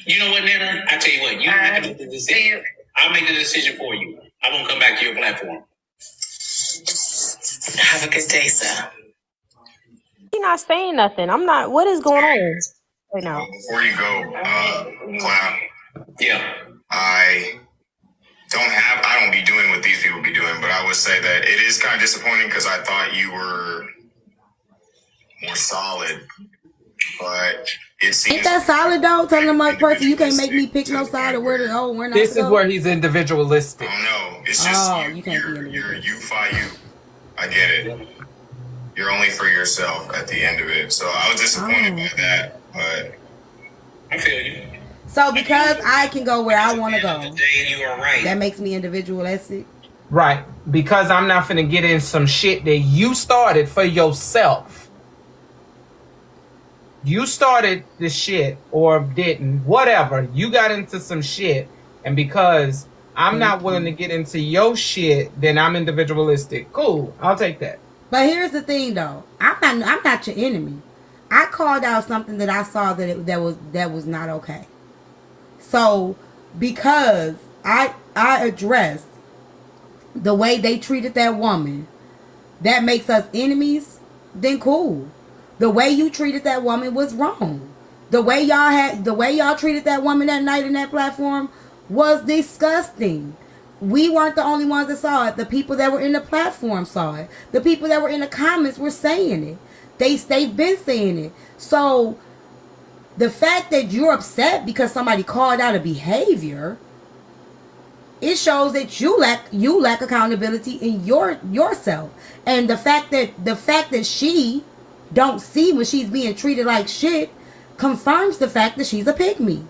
You know what, Nana? I tell you what, you don't have to make the decision. I'll make the decision for you. I won't come back to your platform. Have a good day, sir. He's not saying nothing. I'm not. What is going on right now? Before you go, Clown. Yeah. I don't be doing what these people be doing, but I would say that it is kind of disappointing because I thought you were more solid, but it seems. Ain't that solid though? Telling the mic person you can't make me pick no side or where to go, where not This to is go. where he's individualistic. Oh no, it's just you can't be individual. you fight you. I get it. You're only for yourself at the end of it. So I was disappointed by that, but I feel you. So because I can go where I want to go, You are right. that makes me individualistic. Right. Because I'm not finna get in some shit that you started for yourself. You started the shit or didn't, whatever. You got into some shit, and because I'm not willing to get into your shit, then I'm individualistic. Cool, I'll take that. But here's the thing though, I'm not your enemy. I called out something that I saw that was not okay. So because I addressed the way they treated that woman, that makes us enemies, then cool. The way you treated that woman was wrong. The way y'all treated that woman that night in that platform was disgusting. We weren't the only ones that saw it. The people that were in the platform saw it. The people that were in the comments were saying it. They've been saying it. So the fact that you're upset because somebody called out a behavior, it shows that you lack accountability in yourself. And the fact that she don't see when she's being treated like shit confirms the fact that she's a pygmy.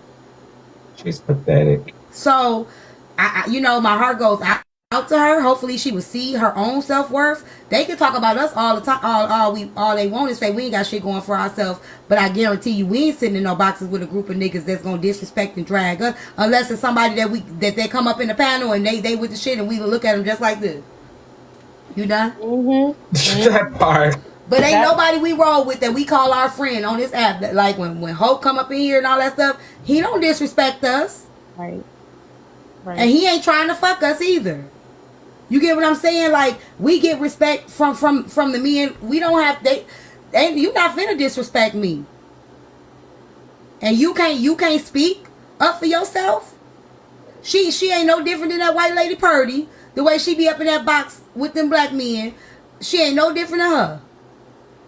She's pathetic. So I my heart goes out to her. Hopefully she will see her own self-worth. They can talk about us all the time. All they want is say we ain't got shit going for ourselves. But I guarantee you we ain't sitting in no boxes with a group of niggas that's gonna disrespect and drag us, unless it's somebody that they come up in the panel and they with the shit and we will look at them just like this. You done? That part. But ain't nobody we roll with that we call our friend on this app. That, like when Hope come up in here and all that stuff, he don't disrespect us. Right. And he ain't trying to fuck us either. You get what I'm saying? Like we get respect from the men. We don't have you not finna disrespect me. And you can't speak up for yourself. She ain't no different than that white lady Purdy. The way she be up in that box with them black men, she ain't no different than her.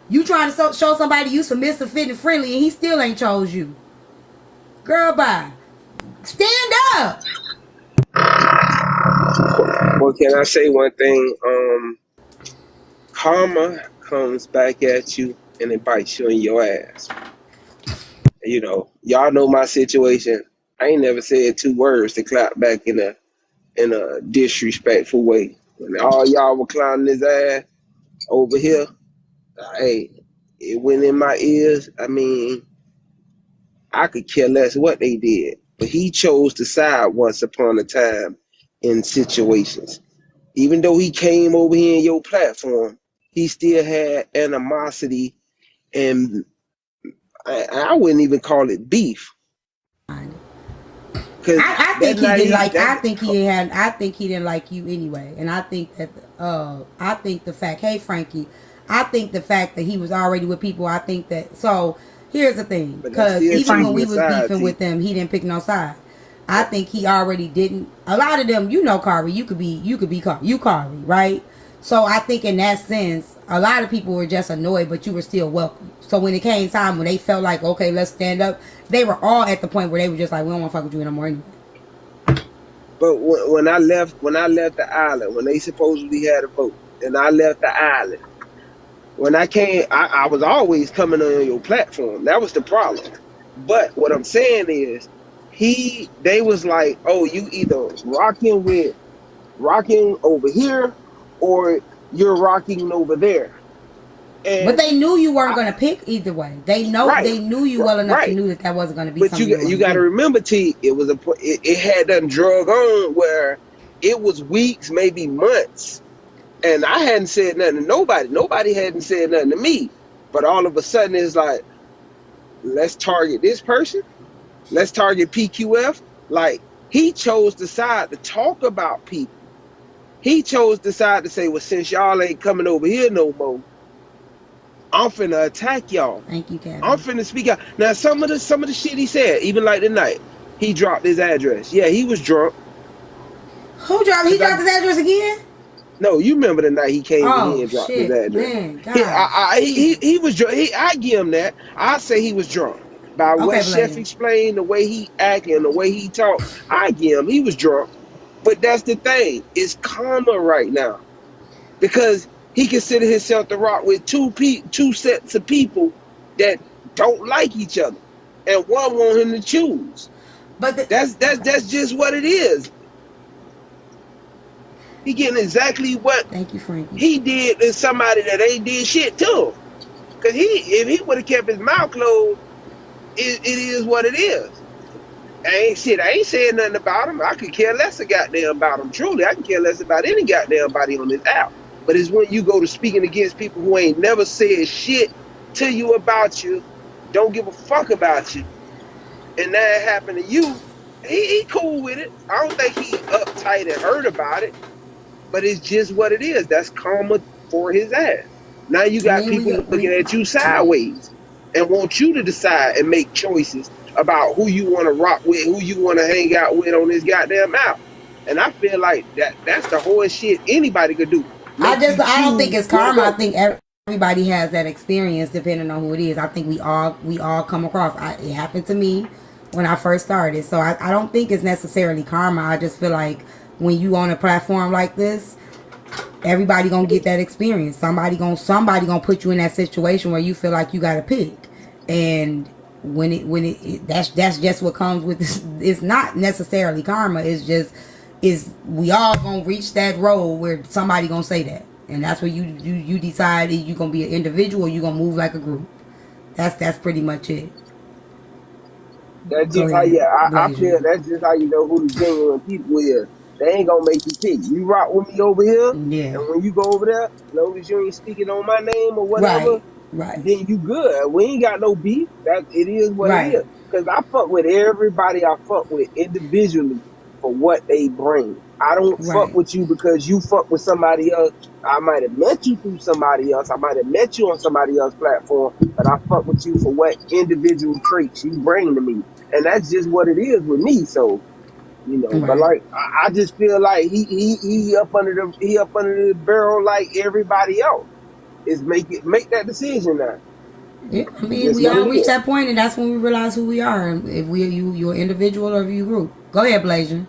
You trying to show somebody you submissive, fit, and friendly, and he still ain't chose you. Girl, bye. Stand up. Well, can I say one thing? Karma comes back at you and it bites you in your ass. You know, y'all know my situation. I ain't never said 2 words to clap back in a disrespectful way. When all y'all were clowning his ass over here, hey, it went in my ears. I mean, I could care less what they did, but he chose to side once upon a time in situations. Even though he came over here in your platform, he still had animosity, and I wouldn't even call it beef. I think he didn't like. I think he didn't like you anyway, and I think that. I think the fact. Hey, Frankie. I think the fact that he was already with people. I think that. So here's the thing, because even when we was beefing with them, he didn't pick no side. I think he already didn't. A lot of them, you know, Kari. You could be Kari, right? So I think in that sense, a lot of people were just annoyed, but you were still welcome. So when it came time when they felt like, okay, let's stand up, they were all at the point where they were just like, we don't want to fuck with you no more anyway. But when I left the island, when they supposedly had a vote, and I left the island, when I came, I was always coming on your platform. That was the problem. But what I'm saying is, they was like, oh, you either rocking over here, or you're rocking over there. And but they knew you weren't going to pick either way. They knew you well enough to know that wasn't going to be. But you got to remember, T, it had done drug on where it was weeks, maybe months, and I hadn't said nothing to nobody. Nobody hadn't said nothing to me. But all of a sudden, it's like, let's target this person. Let's target PQF. Like, he chose the side to talk about people. He chose the side to say, well, since y'all ain't coming over here no more, I'm finna attack y'all. Thank you, Kevin. I'm finna speak out. Now, some of the shit he said, even like tonight, he dropped his address. Yeah, he was drunk. Who dropped? He dropped his address again? No, you remember the night he came in here and dropped his address. Man, God. He was drunk. I give him that. I say he was drunk. By what Chef explained, the way he acted and the way he talked, I give him he was drunk. But that's the thing. It's karma right now. Because he considered himself to rock with two sets of people that don't like each other. And one want him to choose. But that's just what it is. He getting exactly what Thank you, Frankie. he did to somebody that ain't did shit to him. Because if he would have kept his mouth closed, it is what it is. I ain't saying nothing about him. I could care less a goddamn about him. Truly, I can care less about any goddamn body on this app. But it's when you go to speaking against people who ain't never said shit to you about you, don't give a fuck about you, and that happened to you, he cool with it. I don't think he uptight and hurt about it, but it's just what it is. That's karma for his ass. Now you got people looking at you sideways and want you to decide and make choices about who you want to rock with, who you want to hang out with on this goddamn app. And I feel like that's the whole shit anybody could do. I don't think it's karma. I think everybody has that experience depending on who it is. I think we all come across. It happened to me when I first started. So I don't think it's necessarily karma. I just feel like when you on a platform like this, everybody gonna get that experience. Somebody gonna put you in that situation where you feel like you gotta pick. And when it that's just what comes with this. It's not necessarily karma. It's just we all gonna reach that road where somebody gonna say that, and that's where you decide if you gonna be an individual or you gonna move like a group. That's pretty much it. That's just how I feel. That's just how you know who the genuine people is. They ain't gonna make you pick. You rock with me over here, and when you go over there, as long as you ain't speaking on my name or whatever, right. then you good. We ain't got no beef. That it is what it is. Because I fuck with everybody I fuck with individually for what they bring. I don't fuck with you because you fuck with somebody else. I might have met you through somebody else. I might have met you on somebody else's platform, but I fuck with you for what individual traits you bring to me. And that's just what it is with me. So, you know, but like I just feel like he up under the barrel like everybody else. Is make that decision now. Yeah, I mean, we all reach that point, and that's when we realize who we are, and if you're individual or if you group. Go ahead, Blasian.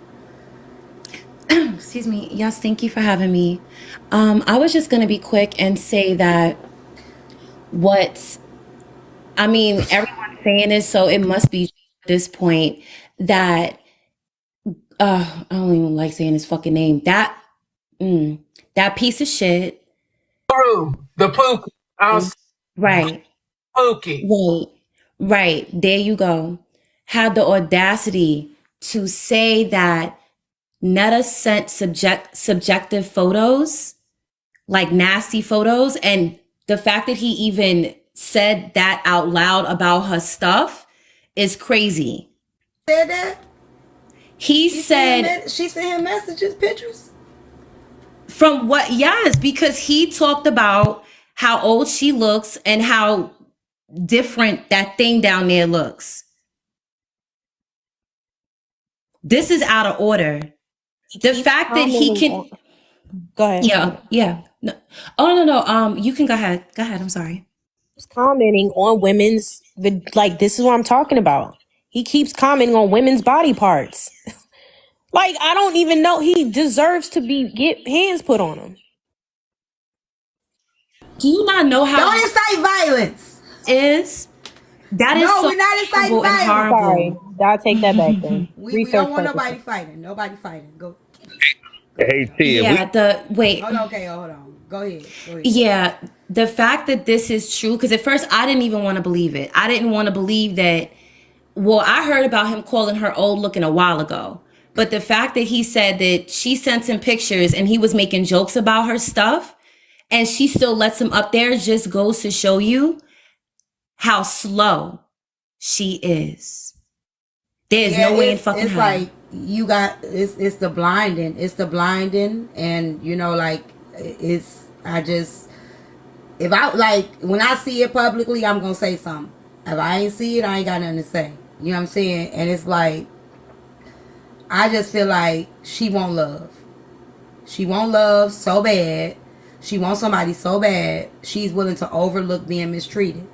Excuse me. Yes, thank you for having me. I was just gonna be quick and say that everyone's saying this, so it must be at this point that I don't even like saying his fucking name. That piece of shit. The Pookie. Right. Pookie. Right. There you go. Had the audacity to say that Netta sent subjective photos, like nasty photos, and the fact that he even said that out loud about her stuff is crazy. Said that? She sent him messages, pictures? From what? Yes, because he talked about how old she looks and how different that thing down there looks. This is out of order. The fact that he can go ahead. Yeah. No. Oh no. You can go ahead. I'm sorry. He's commenting on women's this is what I'm talking about. He keeps commenting on women's body parts. Like, I don't even know he deserves to get hands put on him. Do you not know how don't incite violence is? That is we're not inciting violence. Sorry, I'll take that back then. we don't want nobody fighting. Go. Hey T. Wait. Okay, hold on. Go ahead. Yeah, the fact that this is true, because at first I didn't even want to believe it. I didn't want to believe that. Well, I heard about him calling her old looking a while ago. But the fact that he said that she sent him pictures and he was making jokes about her stuff and she still lets him up there just goes to show you how slow she is. There's no way in fucking it's hell. like you got it's the blinding. It's the blinding, and you know, like it's I just if I like when I see it publicly, I'm gonna say something. If I ain't see it, I ain't got nothing to say. You know what I'm saying? And it's like I just feel like she won't love. She won't love so bad. She wants somebody so bad. She's willing to overlook being mistreated.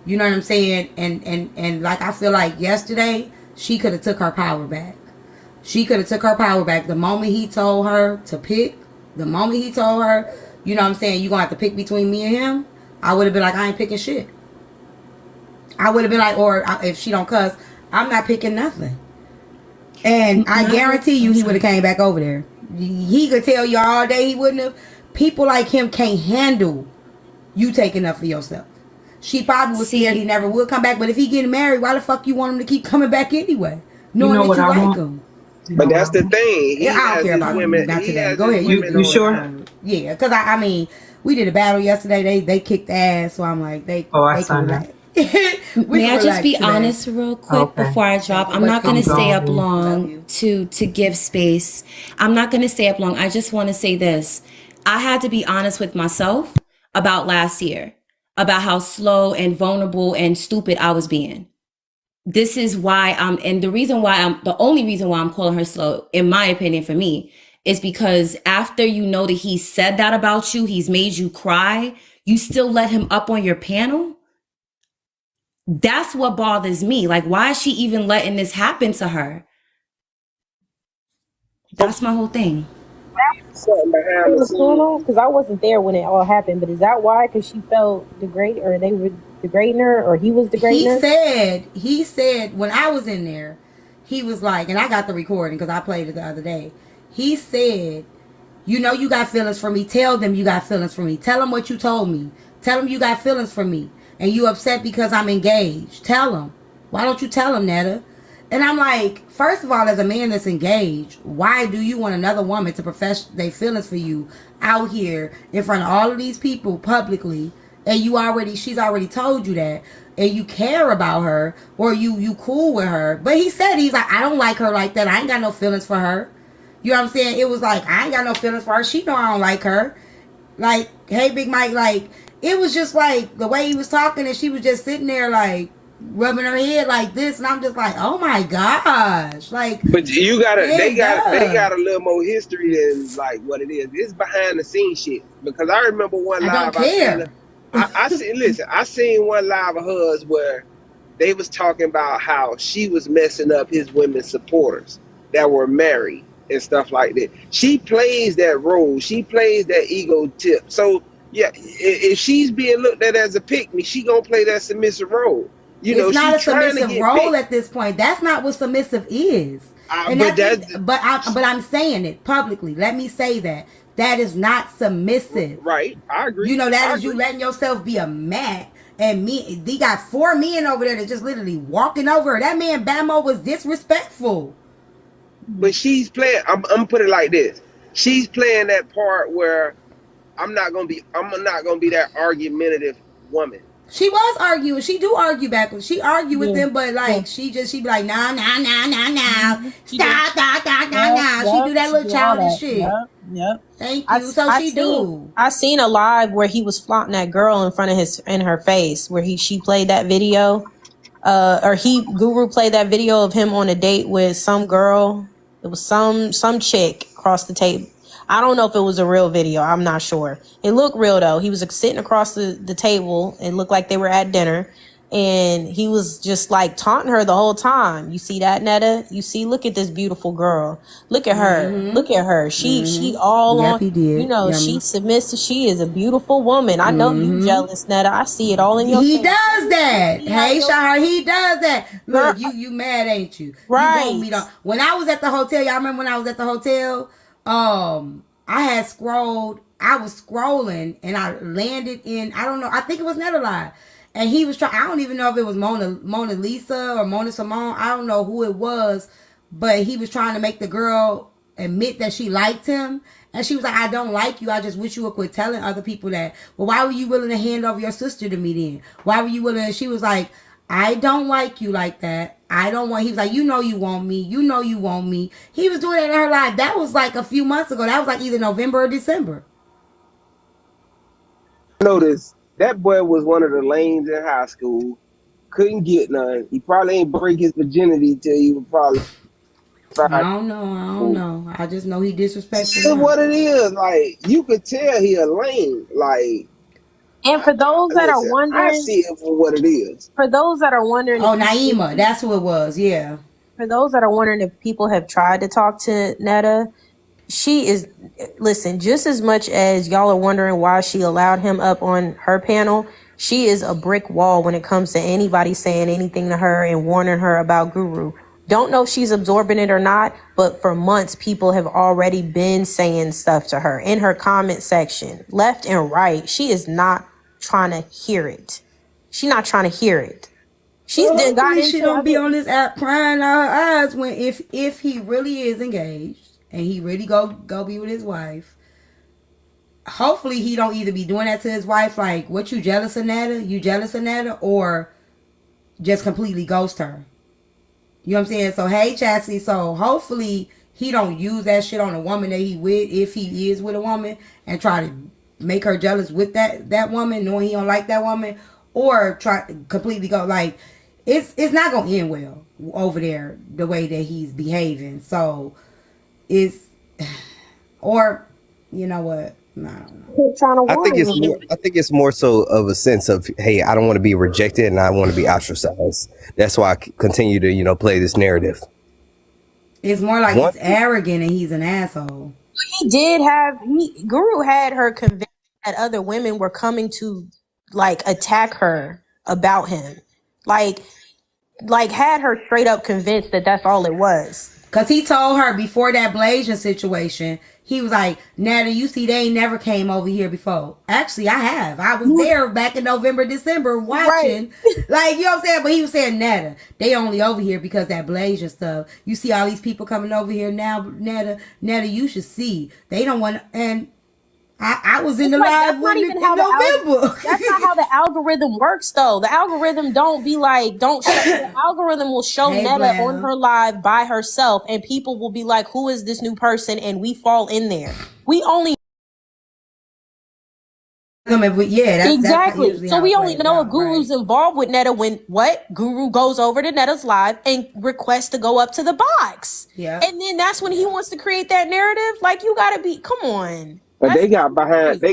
You know what I'm saying? And like I feel like yesterday she could have took her power back. She could have took her power back the moment he told her to pick. The moment he told her, you know what I'm saying, you gonna have to pick between me and him. I would have been like, I ain't picking shit. I would have been like, or if she don't cuss, I'm not picking nothing. And I guarantee you, he would have came back over there. He could tell you all day he wouldn't have. People like him can't handle you taking up for yourself. She probably was scared he never would come back. But if he getting married, why the fuck you want him to keep coming back anyway? Knowing that you like him. But that's the thing. He I don't care about women. not He today. has Go his ahead. women You sure? Yeah, because I mean, we did a battle yesterday. They kicked ass, so I'm like, they signed up. May I just be honest real quick before I drop? I'm not going to stay up long to give space. I'm not going to stay up long. I just want to say this. I had to be honest with myself about last year, about how slow and vulnerable and stupid I was being. This is why and the only reason why I'm calling her slow, in my opinion, for me, is because after you know that he said that about you, he's made you cry, you still let him up on your panel? That's what bothers me. Like, why is she even letting this happen to her? That's my whole thing. something behind the What's going scenes. on? Because I wasn't there when it all happened. But is that why? Because she felt degraded, or they were degrading her, or he was degrading her? He said when I was in there, he was like, and I got the recording because I played it the other day. He said, you know, you got feelings for me. Tell them you got feelings for me. Tell them what you told me. Tell them you got feelings for me. And you upset because I'm engaged. Tell them. Why don't you tell them, Netta? And I'm like, first of all, as a man that's engaged, why do you want another woman to profess their feelings for you out here in front of all of these people publicly? And she's already told you that, and you care about her, or you cool with her. But he's like, I don't like her like that. I ain't got no feelings for her. You know what I'm saying? It was like, I ain't got no feelings for her. She know I don't like her. Like, hey, Big Mike, like, it was just like the way he was talking, and she was just sitting there like rubbing her head like this, and I'm just like, oh my gosh, like. But you gotta, they got a little more history than like what it is. It's behind the scenes shit. Because I remember one live I seen one live of hers where they was talking about how she was messing up his women supporters that were married and stuff like that. She plays that role. She plays that ego tip. So yeah, if she's being looked at as a pick-me, she gonna play that submissive role. You know, it's not a she's trying submissive to get role picked. At this point. That's not what submissive is. But I'm saying it publicly. Let me say that. That is not submissive. Right. I agree. You know, that is you letting yourself be a man. And they got 4 men over there that just literally walking over her. That man Bamo was disrespectful. But she's playing. I'm gonna put it like this. She's playing that part where I'm not gonna be that argumentative woman. She was arguing. She do argue backwards. She argue with them, but like she be like, nah. Stop. She do that little childish shit. Yep. Thank you. She do. I seen a live where he was flaunting that girl in front of in her face, where she played that video. Guru played that video of him on a date with some girl. It was some chick across the table. I don't know if it was a real video. I'm not sure. It looked real though. He was sitting across the table. It looked like they were at dinner. And he was just like taunting her the whole time. You see that, Netta? Look at this beautiful girl. Look at her. Look at her. She all on. He did. You know, she submissive. She is a beautiful woman. I know you jealous, Netta. I see it all in your face. He does that. Hey, Shahar, he does that. Look, you mad, ain't you? Right. You when I was at the hotel, y'all remember when I was at the hotel? I was scrolling and I landed in, I don't know, I think it was Netherlive. And he was trying, I don't even know if it was Mona Lisa or Mona Simone. I don't know who it was, but he was trying to make the girl admit that she liked him. And she was like, I don't like you. I just wish you would quit telling other people that. Well, why were you willing to hand over your sister to me then? Why were you willing? And she was like, I don't like you like that. I don't want. He was like, you know, you want me. You know, you want me. He was doing that in her life. That was like a few months ago. That was like either November or December. Notice that boy was one of the lanes in high school. Couldn't get none. He probably ain't break his virginity till he was probably I 5. don't know. I don't know. I just know he disrespectful That's now. what it is. Like, you could tell he a lame. Like, And for those that are listen, I wondering, see it for what it is. for those that are wondering, Oh, Naima. That's who it was. Yeah. for those that are wondering if people have tried to talk to Netta, she is, listen, just as much as y'all are wondering why she allowed him up on her panel, she is a brick wall when it comes to anybody saying anything to her and warning her about Guru. Don't know if she's absorbing it or not, but for months people have already been saying stuff to her in her comment section, left and right. She is not trying to hear it. She's not trying to hear it. She's Well, got hopefully into she don't be other- on this app crying out her eyes when if he really is engaged and he really go be with his wife. Hopefully he don't either be doing that to his wife, like, what, you jealous of Netta? You jealous of Netta? Or just completely ghost her. You know what I'm saying? So, hey, Chastity, so hopefully he don't use that shit on a woman that he with, if he is with a woman, and try to make her jealous with that woman, knowing he don't like that woman, or try to completely go, like, it's not going to end well over there, the way that he's behaving. So, it's, or, you know what? I don't know. trying to I think warn it's you. more. I think it's more so of a sense of, hey, I don't want to be rejected and I want to be ostracized. That's why I continue to play this narrative. It's more like Once- he's arrogant and he's an asshole. Guru had her convinced that other women were coming to like attack her about him. Like had her straight up convinced that that's all it was. Because he told her before that Blasian situation, he was like, Natalie, you see, they ain't never came over here before. Actually, I have. I was there back in November, December watching. Right. Like, you know what I'm saying? But he was saying, Netta, they only over here because that Blasian stuff. You see all these people coming over here now, Netta, you should see. They don't want to, and I was in the live with in November. That's not how the algorithm works, though. The algorithm don't be like, the algorithm will show Hey, Netta Blam. on her live by herself, and people will be like, who is this new person? And we fall in there. We only exactly. That's so we only know if Guru's involved with Netta when Guru goes over to Netta's live and requests to go up to the box. Yeah. And then that's when he wants to create that narrative. Like, you gotta be, come on. But they got behind the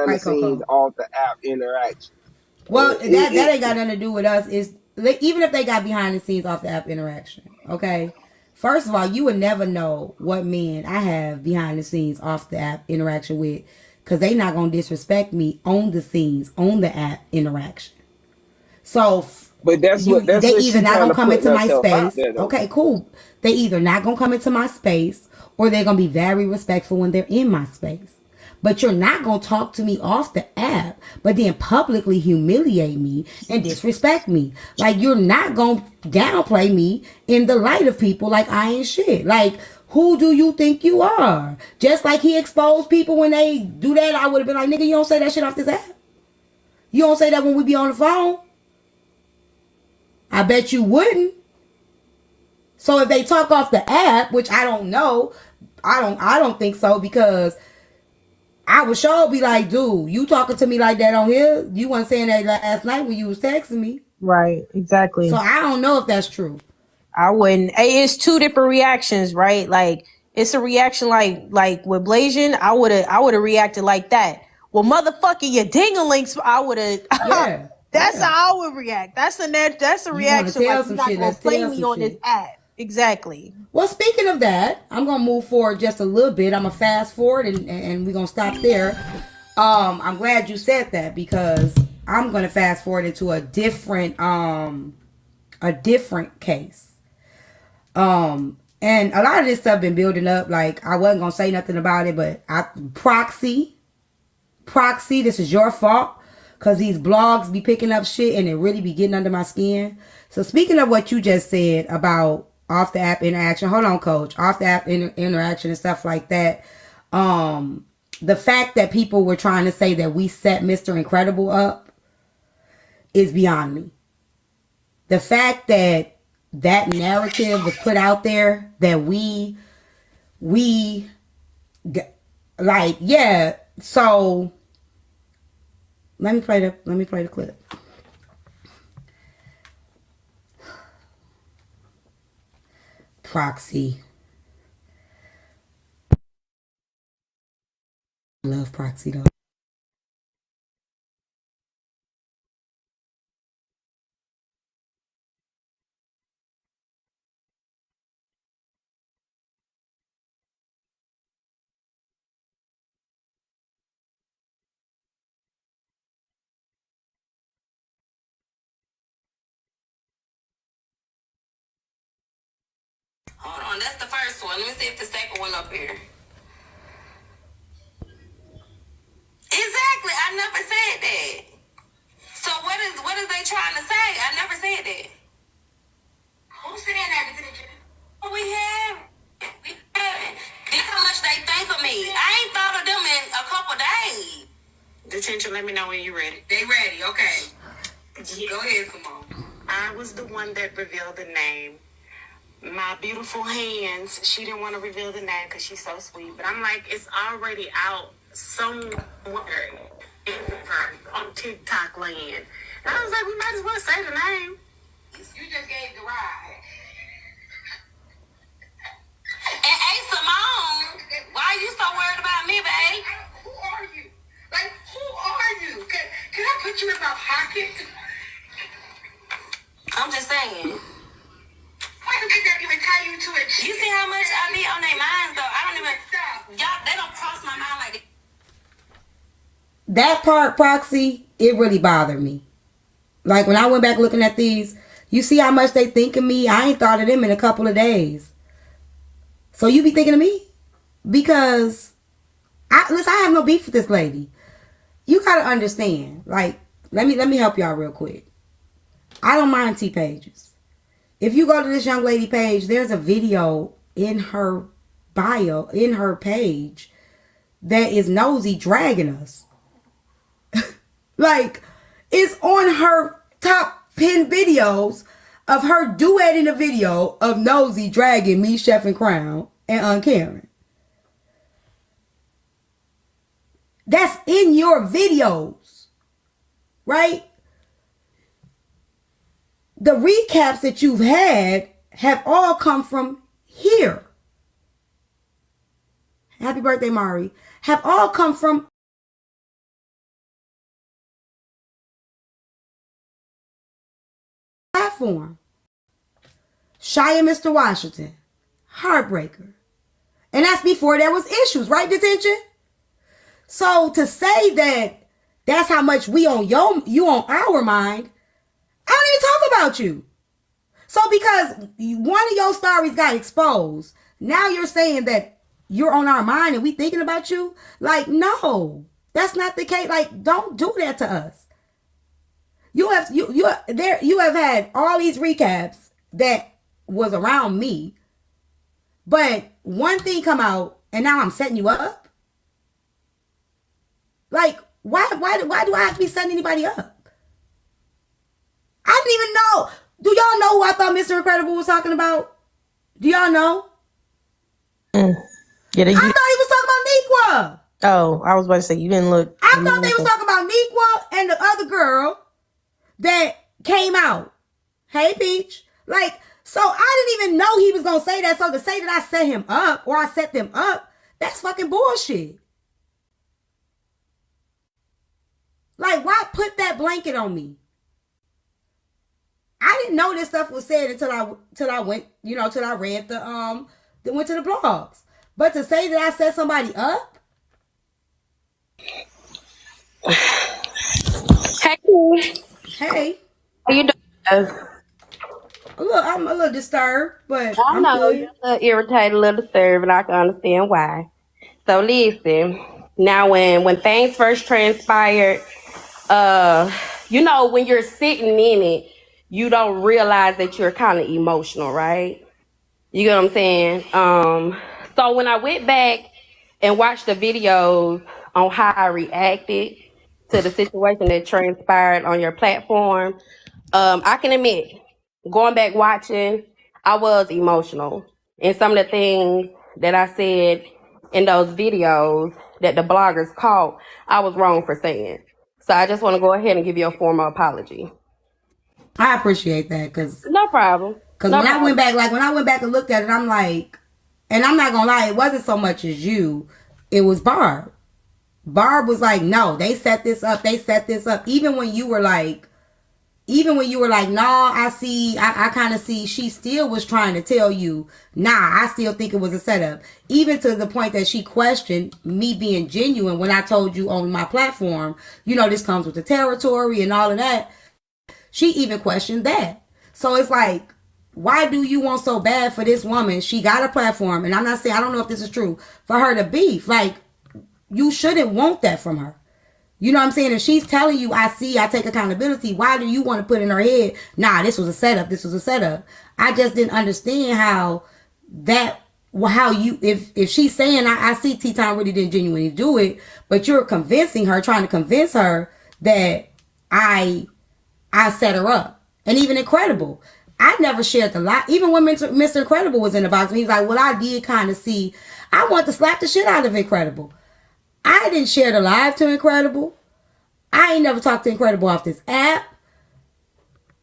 Right, scenes Coco. off the app interaction. Well, that ain't got nothing to do with us. Is even if they got behind the scenes off the app interaction, okay? First of all, you would never know what men I have behind the scenes off the app interaction with, because they not gonna disrespect me on the scenes on the app interaction. So, But that's they what either she not trying gonna to come put into my herself out space. there, though. Okay, cool. They either not gonna come into my space, or they're gonna be very respectful when they're in my space. But you're not going to talk to me off the app, but then publicly humiliate me and disrespect me. Like, you're not going to downplay me in the light of people like I ain't shit. Like, who do you think you are? Just like he exposed people when they do that, I would have been like, nigga, you don't say that shit off this app. You don't say that when we be on the phone. I bet you wouldn't. So if they talk off the app, which I don't know, I don't think so, because I would sure be like, dude, you talking to me like that on here? You weren't saying that last night when you was texting me. Right, exactly. So I don't know if that's true. I wouldn't. It's two different reactions, right? Like, it's a reaction like with Blasian, I would have reacted like that. Well, motherfucker, your dingalinks, I would have. Yeah. That's how I would react. That's a reaction. tell Like, some you're not shit, gonna let's play tell me some on shit. this app. Exactly. Well, speaking of that, I'm gonna move forward just a little bit. I'm gonna fast forward and we're gonna stop there. I'm glad you said that, because I'm gonna fast forward into a different case. And a lot of this stuff been building up. Like, I wasn't gonna say nothing about it, but Proxy, this is your fault, because these blogs be picking up shit and it really be getting under my skin. So speaking of what you just said about off the app interaction, hold on, coach, off the app interaction and stuff like that, the fact that people were trying to say that we set Mr. Incredible up is beyond me. the fact that that narrative was put out there, that we like, yeah. So let me play the clip. Proxy. Love Proxy though. Hold on, that's the first one. Let me see if the second one up here. Exactly. I never said that. So what is they trying to say? I never said that. Who's saying that? We have. We haven't. This how much they think of me. I ain't thought of them in a couple days. Detention, let me know when you're ready. They ready, okay. Go ahead, Simone. I was the one that revealed the name. My beautiful hands, she didn't want to reveal the name because she's so sweet. But I'm like, it's already out somewhere on TikTok land. And I was like, we might as well say the name. You just gave the ride. And hey, Simone, why are you so worried about me, babe? Who are you? Like, who are you? Can I put you in my pocket? I'm just saying. Why do they even tie you to it? You see how much I be on their minds, though? I don't even... Y'all, they don't cross my mind like That part, Proxy, it really bothered me. Like, when I went back looking at these, you see how much they think of me? I ain't thought of them in a couple of days. So you be thinking of me? Because, listen, I have no beef with this lady. You gotta understand. Like, let me help y'all real quick. I don't mind T pages. If you go to this young lady page, there's a video in her bio, in her page, that is Nosy dragging us. Like, it's on her top 10 videos of her duetting a video of Nosy dragging me, Chef and Crown, and Karen. That's in your videos, right? The recaps that you've had have all come from here. Happy birthday, Mari. Have all come from platform. Shy and Mr. Washington. Heartbreaker. And that's before there was issues, right, Detention? So to say that that's how much you on our mind, I don't even talk about you. So because one of your stories got exposed, now you're saying that you're on our mind and we thinking about you? Like, no, that's not the case. Like, don't do that to us. You have had all these recaps that was around me, but one thing come out and now I'm setting you up. Like, why do I have to be setting anybody up? I didn't even know. Do y'all know who I thought Mr. Incredible was talking about? Do y'all know? Yeah, I thought he was talking about Nequa. Oh, I was about to say you didn't look. I thought they was talking about Nequa and the other girl that came out. Hey, Peach. Like, so I didn't even know he was gonna say that. So to say that I set him up or I set them up, that's fucking bullshit. Like, why put that blanket on me? I didn't know this stuff was said until I went, till I read went to the blogs. But to say that I set somebody up? Hey. How you doing? I'm a little disturbed, but I I'm know good. you're a little irritated, a little disturbed, and I can understand why. So listen, now when things first transpired, when you're sitting in it, you don't realize that you're kind of emotional, right? You get what I'm saying? So when I went back and watched the videos on how I reacted to the situation that transpired on your platform, I can admit going back watching, I was emotional. And some of the things that I said in those videos that the bloggers caught, I was wrong for saying. So I just want to go ahead and give you a formal apology. I appreciate that, because No problem. Because No when I problem. went back and looked at it, I'm like, and I'm not gonna lie, it wasn't so much as you, it was Barb. Barb was like, no, they set this up. Even when you were like, nah, I kind of see, she still was trying to tell you, nah, I still think it was a setup. Even to the point that she questioned me being genuine when I told you on my platform, you know, this comes with the territory and all of that. She even questioned that. So it's like, why do you want so bad for this woman? She got a platform, and I'm not saying, I don't know if this is true, for her to beef. Like, you shouldn't want that from her. You know what I'm saying? If she's telling you, I take accountability, why do you want to put in her head, nah, this was a setup? I just didn't understand how you, if she's saying, I see T-Time really didn't genuinely do it, but you're trying to convince her that I set her up. And even Incredible, I never shared the live. Even when Mr. Incredible was in the box, and he was like, well, I did kind of see, I want to slap the shit out of Incredible. I didn't share the live to Incredible. I ain't never talked to Incredible off this app.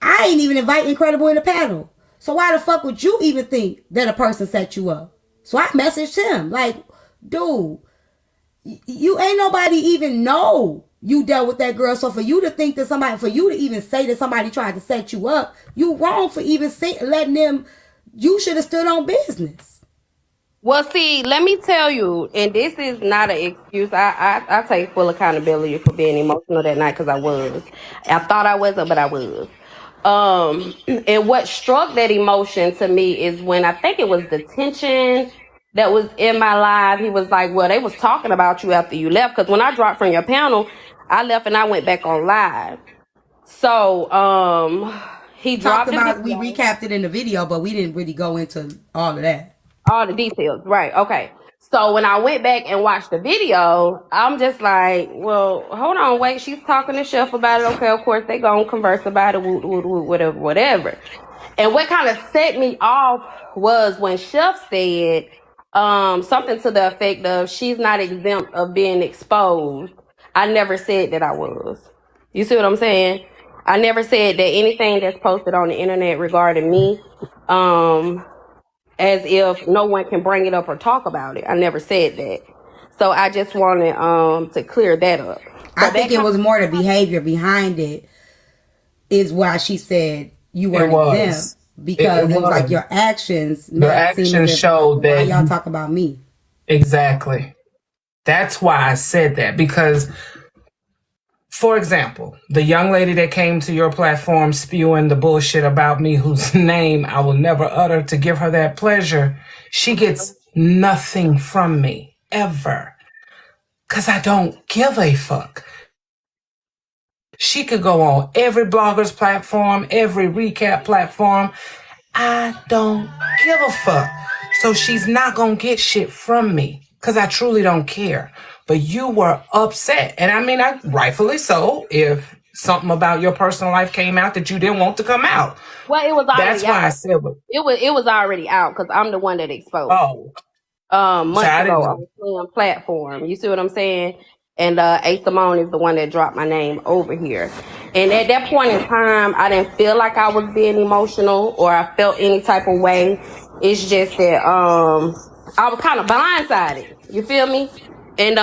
I ain't even invite Incredible in the panel. So why the fuck would you even think that a person set you up? So I messaged him like, dude, you ain't nobody even know you dealt with that girl. So for you to even say that somebody tried to set you up, you wrong for even letting them. You should have stood on business. Well, see, let me tell you, and this is not an excuse. I take full accountability for being emotional that night, because I was. I thought I wasn't, but I was. And what struck that emotion to me is when I think it was the tension that was in my live. He was like, well, they was talking about you after you left, because when I dropped from your panel, I left and I went back on live. So he talked dropped about, we recapped it in the video, but we didn't really go into all of that. All the details, right? Okay. So when I went back and watched the video, I'm just like, well, hold on, wait. She's talking to Chef about it. Okay, of course they gonna converse about it, whatever. And what kind of set me off was when Chef said something to the effect of, she's not exempt of being exposed. I never said that I was. You see what I'm saying? I never said that anything that's posted on the internet regarding me, as if no one can bring it up or talk about it. I never said that. So I just wanted to clear that up. I think it was more the behavior behind it is why she said you weren't exempt, because it was like your actions showed that y'all talk about me. Exactly. That's why I said that, because for example, the young lady that came to your platform spewing the bullshit about me, whose name I will never utter to give her that pleasure, she gets nothing from me, ever. Because I don't give a fuck. She could go on every blogger's platform, every recap platform. I don't give a fuck. So she's not going to get shit from me, because I truly don't care. But you were upset. And I mean, rightfully so, if something about your personal life came out that you didn't want to come out. Well, it was already That's why I said it was already out, because I'm the one that exposed. Months ago on the Slim platform. You see what I'm saying? And A. Simone is the one that dropped my name over here. And at that point in time, I didn't feel like I was being emotional or I felt any type of way. It's just that I was kind of blindsided. You feel me? And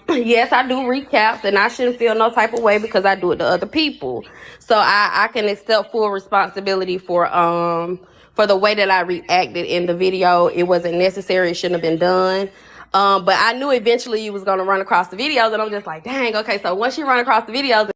yes, I do recaps, and I shouldn't feel no type of way because I do it to other people. So I can accept full responsibility for the way that I reacted in the video. It wasn't necessary. It shouldn't have been done. But I knew eventually you was gonna run across the videos, and I'm just like, dang, okay. So once you run across the videos,